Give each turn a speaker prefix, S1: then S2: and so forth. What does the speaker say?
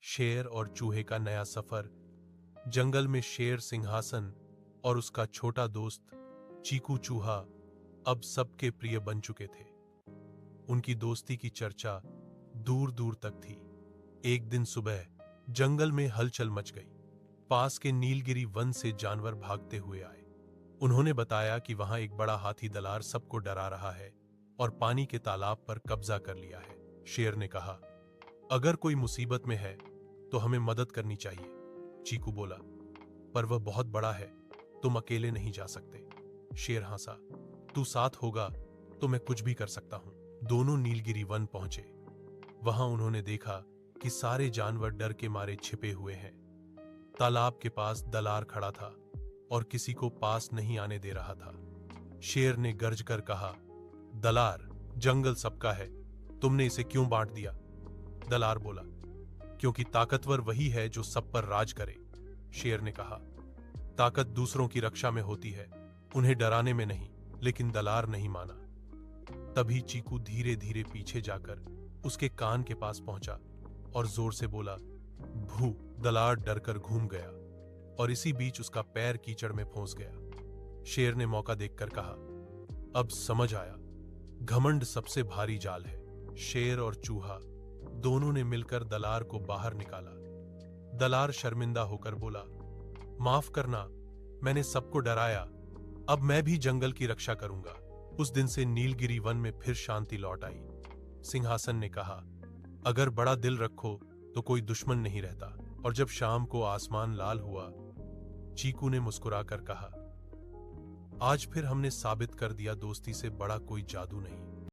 S1: शेर और चूहे का नया सफर। जंगल में शेर सिंहासन और उसका छोटा दोस्त चीकू चूहा अब सबके प्रिय बन चुके थे। उनकी दोस्ती की चर्चा दूर दूर तक थी। एक दिन सुबह जंगल में हलचल मच गई। पास के नीलगिरी वन से जानवर भागते हुए आए। उन्होंने बताया कि वहां एक बड़ा हाथी दलार सबको डरा रहा है और पानी के तालाब पर कब्जा कर लिया है। शेर ने कहा, अगर कोई मुसीबत में है तो हमें मदद करनी चाहिए। चीकू बोला, पर वह बहुत बड़ा है, तुम अकेले नहीं जा सकते। शेर हंसा, तू साथ होगा तो मैं कुछ भी कर सकता हूं। दोनों नीलगिरी वन पहुंचे। वहां उन्होंने देखा कि सारे जानवर डर के मारे छिपे हुए हैं। तालाब के पास दलार खड़ा था और किसी को पास नहीं आने दे रहा था। शेर ने गर्ज कर कहा, दलार, जंगल सबका है, तुमने इसे क्यों बांट दिया? दलार बोला, क्योंकि ताकतवर वही है जो सब पर राज करे। शेर ने कहा, ताकत दूसरों की रक्षा में होती है, उन्हें डराने में नहीं। लेकिन दलार नहीं माना। तभी चीकू धीरे धीरे पीछे जाकर उसके कान के पास पहुंचा और जोर से बोला, भू। दलार डरकर घूम गया और इसी बीच उसका पैर कीचड़ में फंस गया। शेर ने मौका देखकर कहा, अब समझ आया, घमंड सबसे भारी जाल है। शेर और चूहा दोनों ने मिलकर दलार को बाहर निकाला। दलार शर्मिंदा होकर बोला, माफ करना, मैंने सबको डराया, अब मैं भी जंगल की रक्षा करूंगा। उस दिन से नीलगिरी वन में फिर शांति लौट आई। सिंहासन ने कहा, अगर बड़ा दिल रखो तो कोई दुश्मन नहीं रहता। और जब शाम को आसमान लाल हुआ, चीकू ने मुस्कुराकर कहा, आज फिर हमने साबित कर दिया, दोस्ती से बड़ा कोई जादू नहीं।